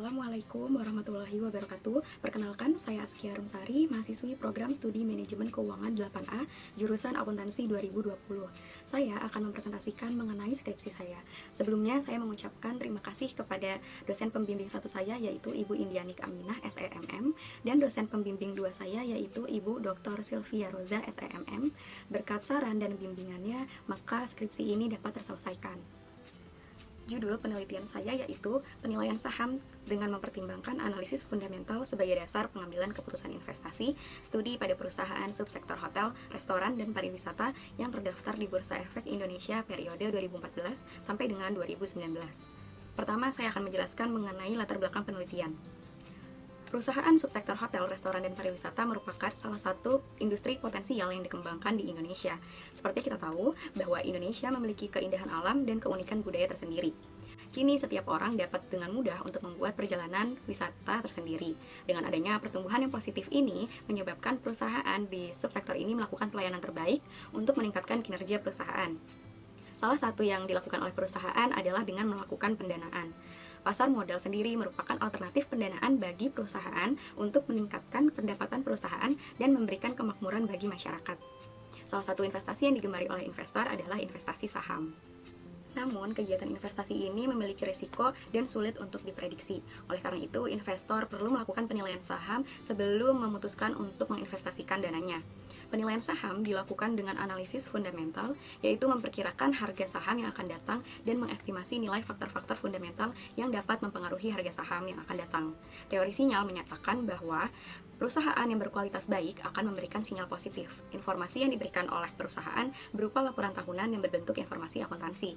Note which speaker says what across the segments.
Speaker 1: Assalamualaikum warahmatullahi wabarakatuh. Perkenalkan, saya Askia Rumsari, mahasiswi program studi manajemen keuangan 8A, jurusan akuntansi 2020. Saya akan mempresentasikan mengenai skripsi saya. Sebelumnya, saya mengucapkan terima kasih kepada dosen pembimbing satu saya, yaitu Ibu Indianik Aminah, SEMM, dan dosen pembimbing dua saya, yaitu Ibu Dr. Sylvia Roza, SEMM. Berkat saran dan bimbingannya, maka skripsi ini dapat terselesaikan. Judul penelitian saya yaitu penilaian saham dengan mempertimbangkan analisis fundamental sebagai dasar pengambilan keputusan investasi, studi pada perusahaan subsektor hotel, restoran, dan pariwisata yang terdaftar di Bursa Efek Indonesia periode 2014 sampai dengan 2019. Pertama, saya akan menjelaskan mengenai latar belakang penelitian. Perusahaan subsektor hotel, restoran, dan pariwisata merupakan salah satu industri potensial yang dikembangkan di Indonesia. Seperti kita tahu bahwa Indonesia memiliki keindahan alam dan keunikan budaya tersendiri. Kini setiap orang dapat dengan mudah untuk membuat perjalanan wisata tersendiri. Dengan adanya pertumbuhan yang positif ini, menyebabkan perusahaan di subsektor ini melakukan pelayanan terbaik untuk meningkatkan kinerja perusahaan. Salah satu yang dilakukan oleh perusahaan adalah dengan melakukan pendanaan. Pasar modal sendiri merupakan alternatif pendanaan bagi perusahaan untuk meningkatkan pendapatan perusahaan dan memberikan kemakmuran bagi masyarakat. Salah satu investasi yang digemari oleh investor adalah investasi saham. Namun, kegiatan investasi ini memiliki risiko dan sulit untuk diprediksi. Oleh karena itu, investor perlu melakukan penilaian saham sebelum memutuskan untuk menginvestasikan dananya. Penilaian saham dilakukan dengan analisis fundamental, yaitu memperkirakan harga saham yang akan datang dan mengestimasi nilai faktor-faktor fundamental yang dapat mempengaruhi harga saham yang akan datang. Teori sinyal menyatakan bahwa perusahaan yang berkualitas baik akan memberikan sinyal positif. Informasi yang diberikan oleh perusahaan berupa laporan tahunan yang berbentuk informasi akuntansi.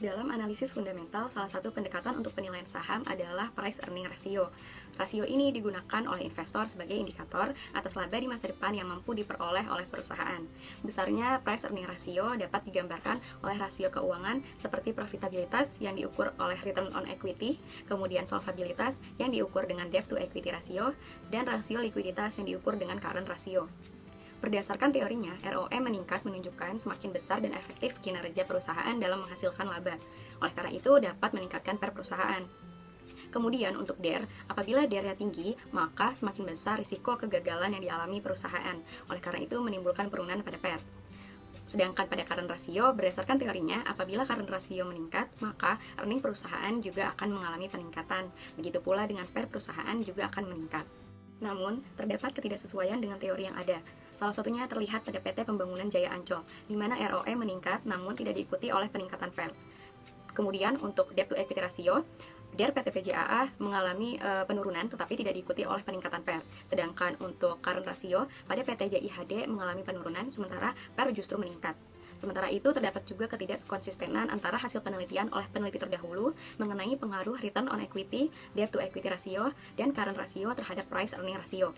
Speaker 1: Dalam analisis fundamental, salah satu pendekatan untuk penilaian saham adalah price earning ratio. Rasio ini digunakan oleh investor sebagai indikator atas laba di masa depan yang mampu diperoleh oleh perusahaan. Besarnya price earning ratio dapat digambarkan oleh rasio keuangan seperti profitabilitas yang diukur oleh return on equity, kemudian solvabilitas yang diukur dengan debt to equity ratio, dan rasio likuiditas yang diukur dengan current ratio. Berdasarkan teorinya, ROE meningkat menunjukkan semakin besar dan efektif kinerja perusahaan dalam menghasilkan laba. Oleh karena itu, dapat meningkatkan PER perusahaan. Kemudian untuk DER, apabila DER-nya tinggi, maka semakin besar risiko kegagalan yang dialami perusahaan. Oleh karena itu, menimbulkan penurunan pada PER. Sedangkan pada current ratio, berdasarkan teorinya, apabila current ratio meningkat, maka earning perusahaan juga akan mengalami peningkatan. Begitu pula dengan PER perusahaan juga akan meningkat. Namun, terdapat ketidaksesuaian dengan teori yang ada. Salah satunya terlihat pada PT Pembangunan Jaya Ancol, di mana ROE meningkat namun tidak diikuti oleh peningkatan PER. Kemudian untuk debt to equity ratio, DER PT PJAA mengalami penurunan tetapi tidak diikuti oleh peningkatan PER. Sedangkan untuk current ratio, pada PT JIHD mengalami penurunan sementara PER justru meningkat. Sementara itu, terdapat juga ketidakkonsistenan antara hasil penelitian oleh peneliti terdahulu mengenai pengaruh return on equity, debt to equity ratio, dan current ratio terhadap price earning ratio.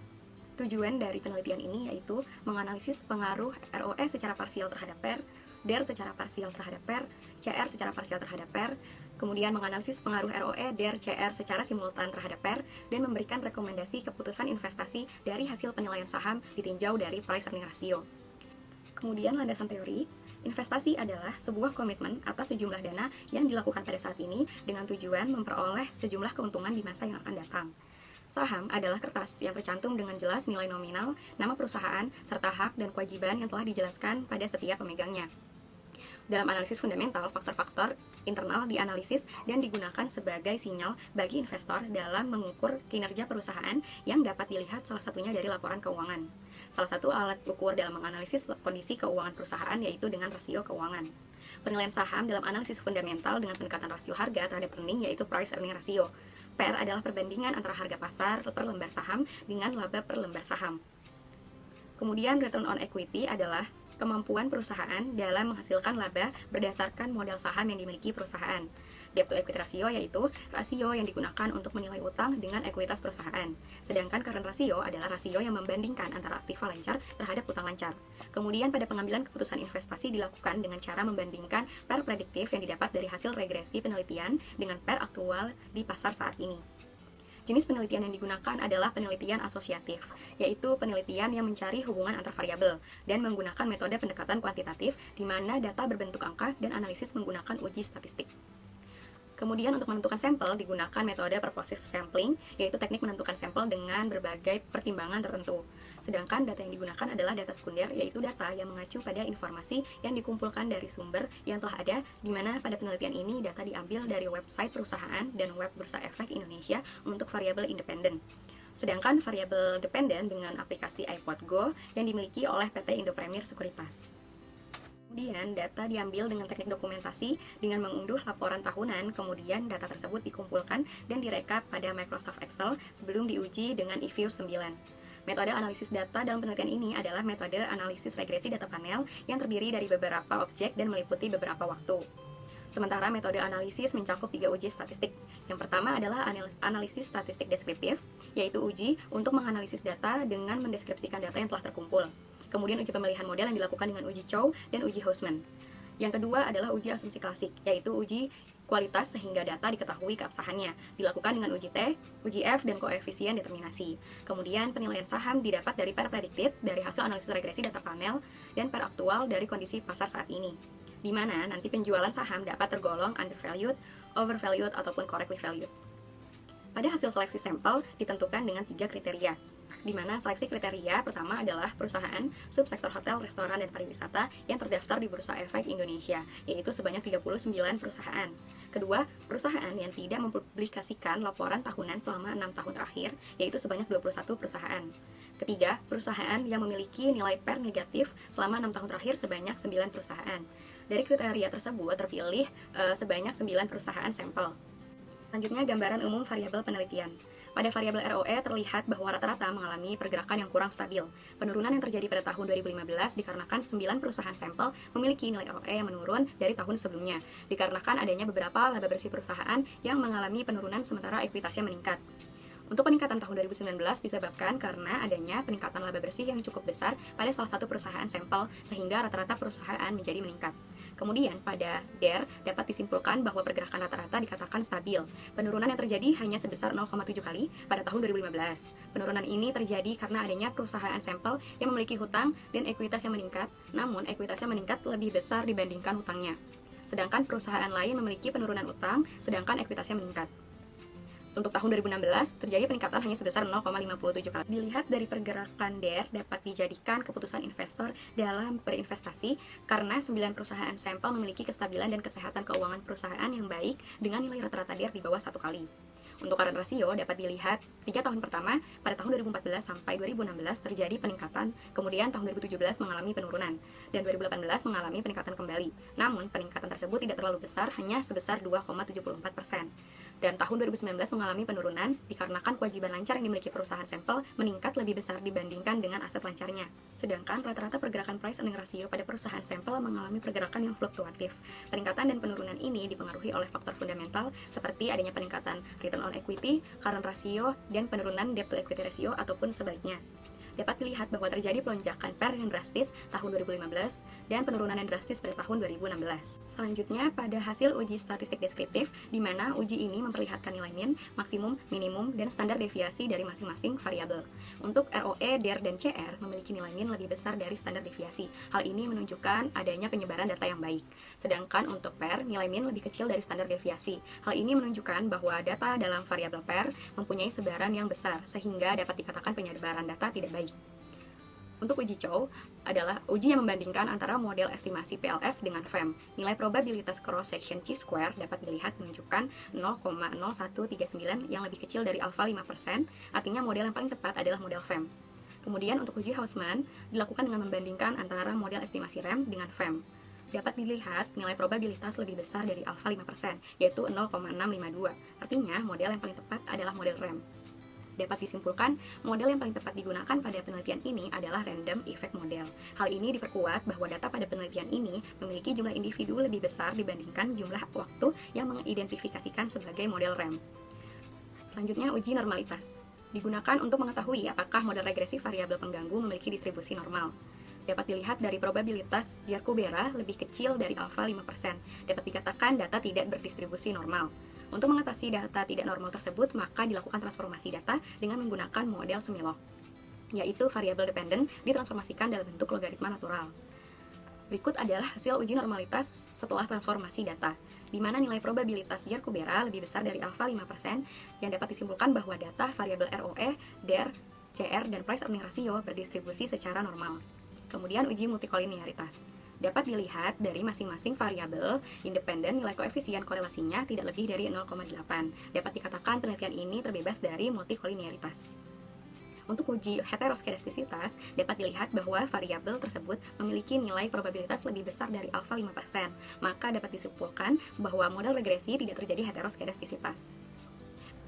Speaker 1: Tujuan dari penelitian ini yaitu menganalisis pengaruh ROE secara parsial terhadap PER, DER secara parsial terhadap PER, CR secara parsial terhadap PER, kemudian menganalisis pengaruh ROE, DER, CR secara simultan terhadap PER, dan memberikan rekomendasi keputusan investasi dari hasil penilaian saham ditinjau dari price earning ratio. Kemudian landasan teori, investasi adalah sebuah komitmen atas sejumlah dana yang dilakukan pada saat ini dengan tujuan memperoleh sejumlah keuntungan di masa yang akan datang. Saham adalah kertas yang tercantum dengan jelas nilai nominal, nama perusahaan, serta hak dan kewajiban yang telah dijelaskan pada setiap pemegangnya. Dalam analisis fundamental, faktor-faktor internal dianalisis dan digunakan sebagai sinyal bagi investor dalam mengukur kinerja perusahaan yang dapat dilihat salah satunya dari laporan keuangan. Salah satu alat ukur dalam menganalisis kondisi keuangan perusahaan yaitu dengan rasio keuangan. Penilaian saham dalam analisis fundamental dengan pendekatan rasio harga terhadap earning yaitu price earning ratio. PER adalah perbandingan antara harga pasar per lembar saham dengan laba per lembar saham. Kemudian return on equity adalah kemampuan perusahaan dalam menghasilkan laba berdasarkan modal saham yang dimiliki perusahaan. Debt to equity ratio yaitu rasio yang digunakan untuk menilai utang dengan ekuitas perusahaan. Sedangkan current ratio adalah rasio yang membandingkan antara aktiva lancar terhadap utang lancar. Kemudian pada pengambilan keputusan investasi dilakukan dengan cara membandingkan PER prediktif yang didapat dari hasil regresi penelitian dengan PER aktual di pasar saat ini. Jenis penelitian yang digunakan adalah penelitian asosiatif, yaitu penelitian yang mencari hubungan antar variabel dan menggunakan metode pendekatan kuantitatif di mana data berbentuk angka dan analisis menggunakan uji statistik. Kemudian untuk menentukan sampel digunakan metode purposive sampling, yaitu teknik menentukan sampel dengan berbagai pertimbangan tertentu. Sedangkan data yang digunakan adalah data sekunder, yaitu data yang mengacu pada informasi yang dikumpulkan dari sumber yang telah ada, di mana pada penelitian ini data diambil dari website perusahaan dan web Bursa Efek Indonesia untuk variabel independen. Sedangkan variabel dependen dengan aplikasi iPod Go yang dimiliki oleh PT Indo Premier Sekuritas. Kemudian data diambil dengan teknik dokumentasi dengan mengunduh laporan tahunan, kemudian data tersebut dikumpulkan dan direkap pada Microsoft Excel sebelum diuji dengan eView 9. Metode analisis data dalam penelitian ini adalah metode analisis regresi data panel yang terdiri dari beberapa objek dan meliputi beberapa waktu. Sementara metode analisis mencakup 3 uji statistik. Yang pertama adalah analisis statistik deskriptif, yaitu uji untuk menganalisis data dengan mendeskripsikan data yang telah terkumpul. Kemudian uji pemilihan model yang dilakukan dengan uji Chow dan uji Hausman. Yang kedua adalah uji asumsi klasik, yaitu uji kualitas sehingga data diketahui keabsahannya, dilakukan dengan uji T, uji F, dan koefisien determinasi. Kemudian penilaian saham didapat dari pair predicted dari hasil analisis regresi data panel dan pair aktual dari kondisi pasar saat ini, di mana nanti penjualan saham dapat tergolong undervalued, overvalued, ataupun correctly valued. Pada hasil seleksi sampel ditentukan dengan 3 kriteria, di mana seleksi kriteria pertama adalah perusahaan subsektor hotel, restoran, dan pariwisata yang terdaftar di Bursa Efek Indonesia, yaitu sebanyak 39 perusahaan. Kedua, perusahaan yang tidak mempublikasikan laporan tahunan selama 6 tahun terakhir, yaitu sebanyak 21 perusahaan. Ketiga, perusahaan yang memiliki nilai PER negatif selama 6 tahun terakhir sebanyak 9 perusahaan. Dari kriteria tersebut terpilih sebanyak 9 perusahaan sampel. Selanjutnya, gambaran umum variabel penelitian. Pada variabel ROE terlihat bahwa rata-rata mengalami pergerakan yang kurang stabil. Penurunan yang terjadi pada tahun 2015 dikarenakan 9 perusahaan sampel memiliki nilai ROE yang menurun dari tahun sebelumnya, dikarenakan adanya beberapa laba bersih perusahaan yang mengalami penurunan sementara ekuitasnya meningkat. Untuk peningkatan tahun 2019 disebabkan karena adanya peningkatan laba bersih yang cukup besar pada salah satu perusahaan sampel, sehingga rata-rata perusahaan menjadi meningkat. Kemudian pada DER dapat disimpulkan bahwa pergerakan rata-rata dikatakan stabil. Penurunan yang terjadi hanya sebesar 0,7 kali pada tahun 2015. Penurunan ini terjadi karena adanya perusahaan sampel yang memiliki hutang dan ekuitas yang meningkat, namun ekuitasnya meningkat lebih besar dibandingkan hutangnya. Sedangkan perusahaan lain memiliki penurunan utang, sedangkan ekuitasnya meningkat. Untuk tahun 2016, terjadi peningkatan hanya sebesar 0,57 kali. Dilihat dari pergerakan DER dapat dijadikan keputusan investor dalam berinvestasi karena 9 perusahaan sampel memiliki kestabilan dan kesehatan keuangan perusahaan yang baik dengan nilai rata-rata DER di bawah 1 kali. Untuk current ratio dapat dilihat 3 tahun pertama pada tahun 2014 sampai 2016 terjadi peningkatan, kemudian tahun 2017 mengalami penurunan, dan 2018 mengalami peningkatan kembali. Namun, peningkatan tersebut tidak terlalu besar, hanya sebesar 2,74%. Dan tahun 2019 mengalami penurunan dikarenakan kewajiban lancar yang dimiliki perusahaan sampel meningkat lebih besar dibandingkan dengan aset lancarnya. Sedangkan rata-rata pergerakan price earning ratio pada perusahaan sampel mengalami pergerakan yang fluktuatif. Peningkatan dan penurunan ini dipengaruhi oleh faktor fundamental seperti adanya peningkatan return on equity, current ratio, dan penurunan debt to equity ratio ataupun sebaliknya. Dapat dilihat bahwa terjadi pelonjakan PER yang drastis tahun 2015 dan penurunan yang drastis pada tahun 2016. Selanjutnya, pada hasil uji statistik deskriptif, di mana uji ini memperlihatkan nilai min, maksimum, minimum, dan standar deviasi dari masing-masing variabel. Untuk ROE, DER, dan CR memiliki nilai min lebih besar dari standar deviasi. Hal ini menunjukkan adanya penyebaran data yang baik. Sedangkan untuk PER, nilai min lebih kecil dari standar deviasi. Hal ini menunjukkan bahwa data dalam variabel PER mempunyai sebaran yang besar, sehingga dapat dikatakan penyebaran data tidak baik. Untuk uji Chow adalah uji yang membandingkan antara model estimasi PLS dengan FEM. Nilai probabilitas cross-section chi-square dapat dilihat menunjukkan 0,0139 yang lebih kecil dari alfa 5%, artinya model yang paling tepat adalah model FEM. Kemudian untuk uji Hausman dilakukan dengan membandingkan antara model estimasi REM dengan FEM. Dapat dilihat nilai probabilitas lebih besar dari alfa 5%, yaitu 0,652. Artinya model yang paling tepat adalah model REM. Dapat disimpulkan, model yang paling tepat digunakan pada penelitian ini adalah random effect model. Hal ini diperkuat bahwa data pada penelitian ini memiliki jumlah individu lebih besar dibandingkan jumlah waktu yang mengidentifikasikan sebagai model REM. Selanjutnya, uji normalitas. Digunakan untuk mengetahui apakah model regresi variabel pengganggu memiliki distribusi normal. Dapat dilihat dari probabilitas Giacobera lebih kecil dari alfa 5%. Dapat dikatakan data tidak berdistribusi normal. Untuk mengatasi data tidak normal tersebut, maka dilakukan transformasi data dengan menggunakan model semilog, yaitu variabel dependen ditransformasikan dalam bentuk logaritma natural. Berikut adalah hasil uji normalitas setelah transformasi data. di mana nilai probabilitas Yerkubera lebih besar dari alfa 5%, yang dapat disimpulkan bahwa data variabel ROE, DER, CR, dan price earning ratio berdistribusi secara normal. Kemudian uji multikolinearitas. Dapat dilihat dari masing-masing variabel independen nilai koefisien korelasinya tidak lebih dari 0,8. Dapat dikatakan penelitian ini terbebas dari multikolinearitas. Untuk uji heteroskedastisitas, dapat dilihat bahwa variabel tersebut memiliki nilai probabilitas lebih besar dari alfa 5%, maka dapat disimpulkan bahwa model regresi tidak terjadi heteroskedastisitas.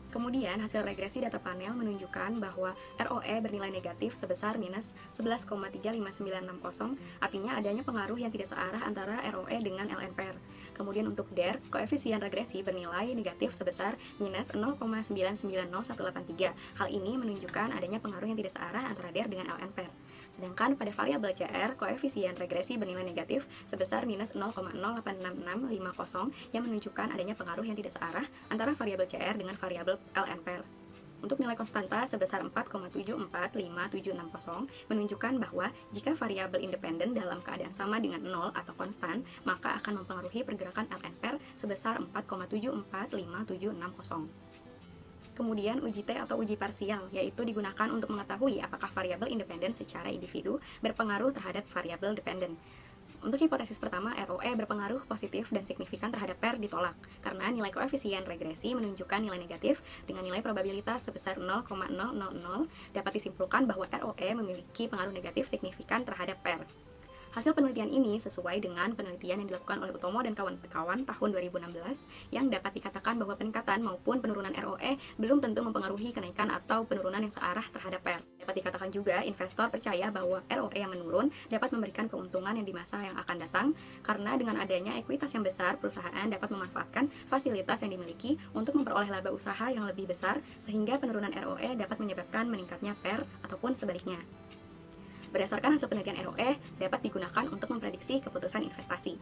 Speaker 1: Kemudian, hasil regresi data panel menunjukkan bahwa ROE bernilai negatif sebesar minus 11,35960, artinya adanya pengaruh yang tidak searah antara ROE dengan LNPR. Kemudian untuk DER, koefisien regresi bernilai negatif sebesar minus 0,990183. Hal ini menunjukkan adanya pengaruh yang tidak searah antara DER dengan LNPR. Sedangkan pada variabel CR, koefisien regresi bernilai negatif sebesar minus 0,086650 yang menunjukkan adanya pengaruh yang tidak searah antara variabel CR dengan variabel LNPR. Untuk nilai konstanta sebesar 4,745760 menunjukkan bahwa jika variabel independen dalam keadaan sama dengan 0 atau konstan, maka akan mempengaruhi pergerakan LNPR sebesar 4,745760. Kemudian uji T atau uji parsial, yaitu digunakan untuk mengetahui apakah variabel independen secara individu berpengaruh terhadap variabel dependen. Untuk hipotesis pertama, ROE berpengaruh positif dan signifikan terhadap PER ditolak, karena nilai koefisien regresi menunjukkan nilai negatif dengan nilai probabilitas sebesar 0,000, dapat disimpulkan bahwa ROE memiliki pengaruh negatif signifikan terhadap PER. Hasil penelitian ini sesuai dengan penelitian yang dilakukan oleh Utomo dan kawan-kawan tahun 2016 yang dapat dikatakan bahwa peningkatan maupun penurunan ROE belum tentu mempengaruhi kenaikan atau penurunan yang searah terhadap PER. Dapat dikatakan juga investor percaya bahwa ROE yang menurun dapat memberikan keuntungan yang di masa yang akan datang karena dengan adanya ekuitas yang besar, perusahaan dapat memanfaatkan fasilitas yang dimiliki untuk memperoleh laba usaha yang lebih besar sehingga penurunan ROE dapat menyebabkan meningkatnya PER ataupun sebaliknya. Berdasarkan hasil penelitian ROE, dapat digunakan untuk memprediksi keputusan investasi.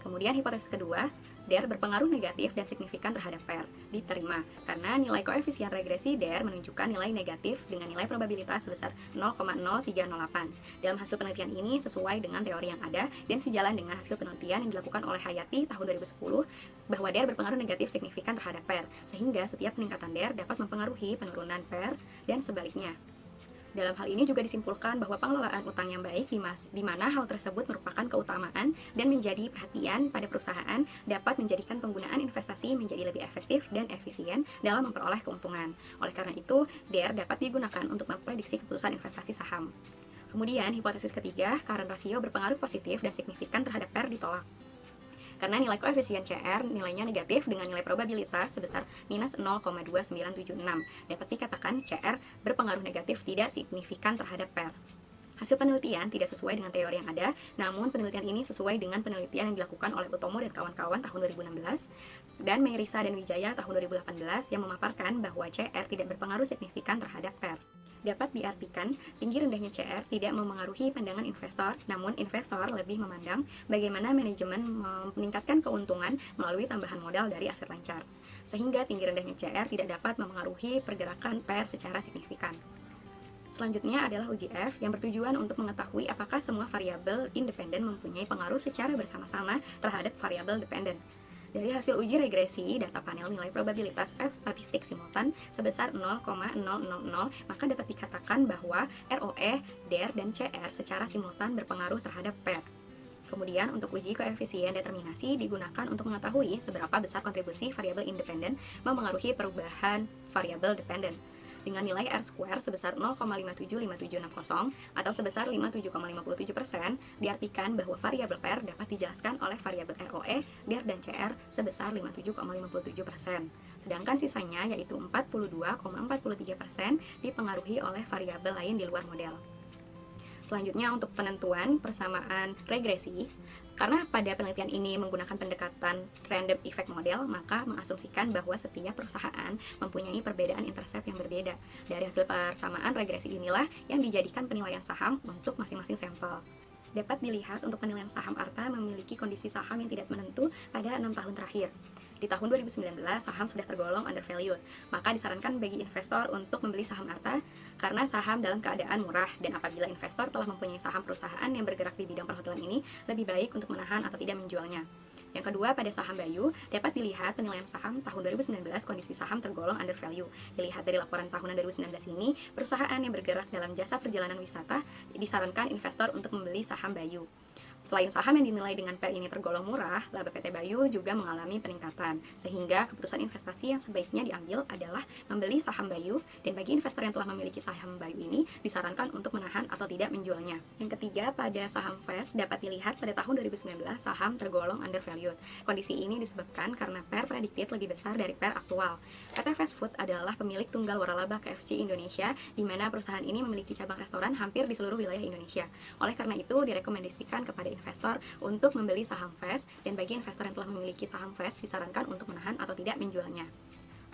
Speaker 1: Kemudian hipotesis kedua, DER berpengaruh negatif dan signifikan terhadap PER, diterima karena nilai koefisien regresi DER menunjukkan nilai negatif dengan nilai probabilitas sebesar 0,0308. Dalam hasil penelitian ini sesuai dengan teori yang ada dan sejalan dengan hasil penelitian yang dilakukan oleh Hayati tahun 2010 bahwa DER berpengaruh negatif signifikan terhadap PER, sehingga setiap peningkatan DER dapat mempengaruhi penurunan PER dan sebaliknya. Dalam hal ini juga disimpulkan bahwa pengelolaan utang yang baik di mana hal tersebut merupakan keutamaan dan menjadi perhatian pada perusahaan dapat menjadikan penggunaan investasi menjadi lebih efektif dan efisien dalam memperoleh keuntungan. Oleh karena itu, DER dapat digunakan untuk memprediksi keputusan investasi saham. Kemudian, hipotesis ketiga, current ratio berpengaruh positif dan signifikan terhadap PER ditolak. Karena nilai koefisien CR nilainya negatif dengan nilai probabilitas sebesar minus 0,2976. Dapat dikatakan CR berpengaruh negatif tidak signifikan terhadap PER. Hasil penelitian tidak sesuai dengan teori yang ada, namun penelitian ini sesuai dengan penelitian yang dilakukan oleh Utomo dan kawan-kawan tahun 2016 dan Meirisa dan Wijaya tahun 2018 yang memaparkan bahwa CR tidak berpengaruh signifikan terhadap PER. Dapat diartikan, tinggi rendahnya CR tidak memengaruhi pandangan investor, namun investor lebih memandang bagaimana manajemen meningkatkan keuntungan melalui tambahan modal dari aset lancar. Sehingga tinggi rendahnya CR tidak dapat memengaruhi pergerakan PER secara signifikan. Selanjutnya adalah uji F yang bertujuan untuk mengetahui apakah semua variabel independen mempunyai pengaruh secara bersama-sama terhadap variabel dependen. Dari hasil uji regresi data panel nilai probabilitas F statistik simultan sebesar 0,000, maka dapat dikatakan bahwa ROE, DER, dan CR secara simultan berpengaruh terhadap PER. Kemudian untuk uji koefisien determinasi digunakan untuk mengetahui seberapa besar kontribusi variabel independen memengaruhi perubahan variabel dependen. Dengan nilai R-square sebesar 0,575760 atau sebesar 57,57%, diartikan bahwa variabel PER dapat dijelaskan oleh variabel ROE, DER, dan CR sebesar 57,57%. Sedangkan sisanya yaitu 42,43% dipengaruhi oleh variabel lain di luar model. Selanjutnya untuk penentuan persamaan regresi, karena pada penelitian ini menggunakan pendekatan random effect model, maka mengasumsikan bahwa setiap perusahaan mempunyai perbedaan intercept yang berbeda. Dari hasil persamaan regresi inilah yang dijadikan penilaian saham untuk masing-masing sampel. Dapat dilihat untuk penilaian saham Arta memiliki kondisi saham yang tidak menentu pada 6 tahun terakhir. Di tahun 2019, saham sudah tergolong undervalued, maka disarankan bagi investor untuk membeli saham Arta karena saham dalam keadaan murah, dan apabila investor telah mempunyai saham perusahaan yang bergerak di bidang perhotelan ini, lebih baik untuk menahan atau tidak menjualnya. Yang kedua, pada saham Bayu, dapat dilihat penilaian saham tahun 2019 kondisi saham tergolong under value. Dilihat dari laporan tahunan 2019 ini, perusahaan yang bergerak dalam jasa perjalanan wisata disarankan investor untuk membeli saham Bayu. Selain saham yang dinilai dengan PER ini tergolong murah, laba PT Bayu juga mengalami peningkatan, sehingga keputusan investasi yang sebaiknya diambil adalah membeli saham Bayu, dan bagi investor yang telah memiliki saham Bayu ini, disarankan untuk menahan atau tidak menjualnya. Yang ketiga, pada saham FAST dapat dilihat pada tahun 2019 saham tergolong undervalued. Kondisi ini disebabkan karena PER predicted lebih besar dari PER aktual. PT Fast Food adalah pemilik tunggal waralaba KFC Indonesia, di mana perusahaan ini memiliki cabang restoran hampir di seluruh wilayah Indonesia. Oleh karena itu, direkomendasikan kepada investor untuk membeli saham FAST, dan bagi investor yang telah memiliki saham FAST disarankan untuk menahan atau tidak menjualnya.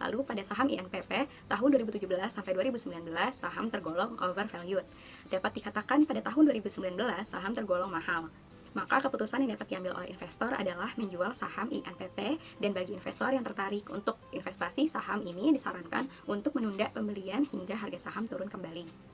Speaker 1: Lalu pada saham INPP tahun 2017 sampai 2019 saham tergolong overvalued. Dapat dikatakan pada tahun 2019 saham tergolong mahal. Maka keputusan yang dapat diambil oleh investor adalah menjual saham INPP, dan bagi investor yang tertarik untuk investasi saham ini disarankan untuk menunda pembelian hingga harga saham turun kembali.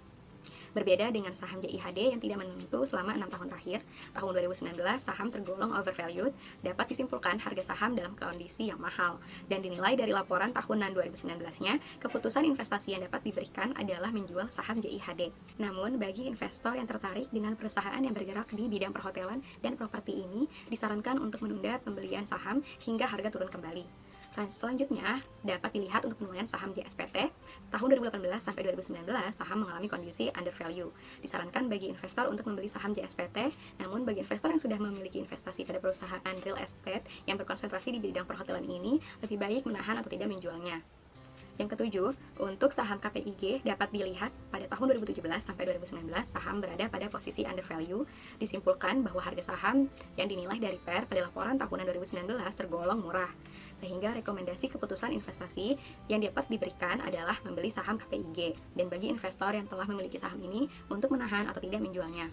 Speaker 1: Berbeda dengan saham JIHD yang tidak menentu selama 6 tahun terakhir, tahun 2019 saham tergolong overvalued, dapat disimpulkan harga saham dalam kondisi yang mahal. Dan dinilai dari laporan tahunan 2019-nya, keputusan investasi yang dapat diberikan adalah menjual saham JIHD. Namun, bagi investor yang tertarik dengan perusahaan yang bergerak di bidang perhotelan dan properti ini, disarankan untuk menunda pembelian saham hingga harga turun kembali. Selanjutnya, dapat dilihat untuk penilaian saham JSPT tahun 2018 sampai 2019 saham mengalami kondisi undervalue. Disarankan bagi investor untuk membeli saham JSPT, namun bagi investor yang sudah memiliki investasi pada perusahaan real estate yang berkonsentrasi di bidang perhotelan ini, lebih baik menahan atau tidak menjualnya. Yang ketujuh, untuk saham KPIG dapat dilihat pada tahun 2017 sampai 2019 saham berada pada posisi undervalue. Disimpulkan bahwa harga saham yang dinilai dari PER pada laporan tahunan 2019 tergolong murah. Sehingga rekomendasi keputusan investasi yang dapat diberikan adalah membeli saham KPIG, dan bagi investor yang telah memiliki saham ini untuk menahan atau tidak menjualnya.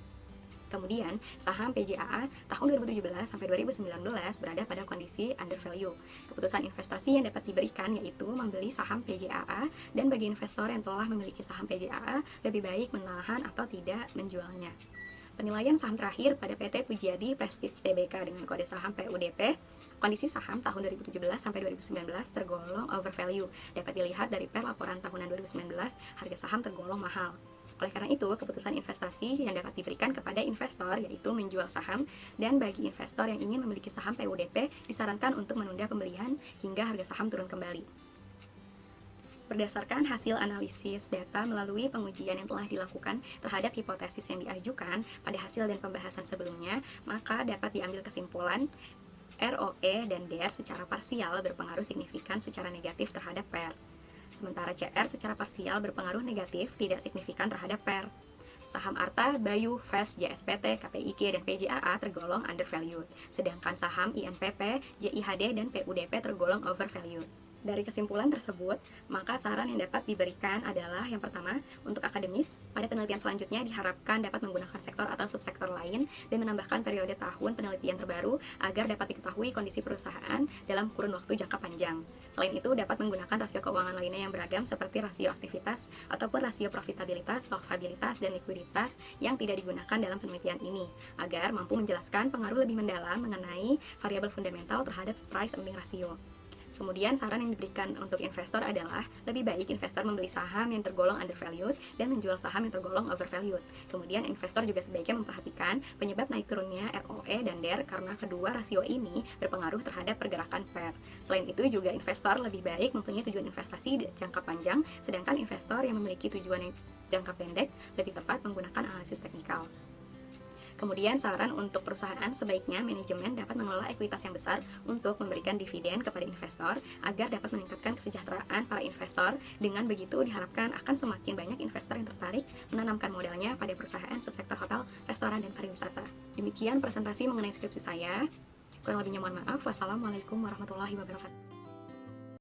Speaker 1: Kemudian, saham PJAA tahun 2017 sampai 2019 berada pada kondisi undervalue. Keputusan investasi yang dapat diberikan yaitu membeli saham PJAA, dan bagi investor yang telah memiliki saham PJAA lebih baik menahan atau tidak menjualnya. Penilaian saham terakhir pada PT Pujiadi Prestige Tbk dengan kode saham PUDP. Kondisi saham tahun 2017 sampai 2019 tergolong overvalue. Dapat dilihat dari PER laporan tahunan 2019, harga saham tergolong mahal. Oleh karena itu, keputusan investasi yang dapat diberikan kepada investor yaitu menjual saham, dan bagi investor yang ingin memiliki saham PUDP disarankan untuk menunda pembelian hingga harga saham turun kembali. Berdasarkan hasil analisis data melalui pengujian yang telah dilakukan terhadap hipotesis yang diajukan pada hasil dan pembahasan sebelumnya, maka dapat diambil kesimpulan ROE dan DR secara parsial berpengaruh signifikan secara negatif terhadap PER. Sementara CR secara parsial berpengaruh negatif tidak signifikan terhadap PER. Saham Arta, Bayu, FAST, JSPT, KPIG, dan PJAA tergolong undervalued, sedangkan saham INPP, JIHD, dan PUDP tergolong overvalued. Dari kesimpulan tersebut, maka saran yang dapat diberikan adalah yang pertama, untuk akademis, pada penelitian selanjutnya diharapkan dapat menggunakan sektor atau subsektor lain dan menambahkan periode tahun penelitian terbaru agar dapat diketahui kondisi perusahaan dalam kurun waktu jangka panjang. Selain itu, dapat menggunakan rasio keuangan lainnya yang beragam seperti rasio aktivitas ataupun rasio profitabilitas, solvabilitas, dan likuiditas yang tidak digunakan dalam penelitian ini, agar mampu menjelaskan pengaruh lebih mendalam mengenai variabel fundamental terhadap price earning ratio. Kemudian saran yang diberikan untuk investor adalah lebih baik investor membeli saham yang tergolong undervalued dan menjual saham yang tergolong overvalued. Kemudian investor juga sebaiknya memperhatikan penyebab naik turunnya ROE dan DER karena kedua rasio ini berpengaruh terhadap pergerakan PER. Selain itu juga investor lebih baik mempunyai tujuan investasi jangka panjang, sedangkan investor yang memiliki tujuan yang jangka pendek lebih tepat menggunakan analisis teknikal. Kemudian saran untuk perusahaan sebaiknya manajemen dapat mengelola ekuitas yang besar untuk memberikan dividen kepada investor agar dapat meningkatkan kesejahteraan para investor. Dengan begitu diharapkan akan semakin banyak investor yang tertarik menanamkan modalnya pada perusahaan subsektor hotel, restoran, dan pariwisata. Demikian presentasi mengenai skripsi saya. Kurang lebihnya mohon maaf. Wassalamualaikum warahmatullahi wabarakatuh.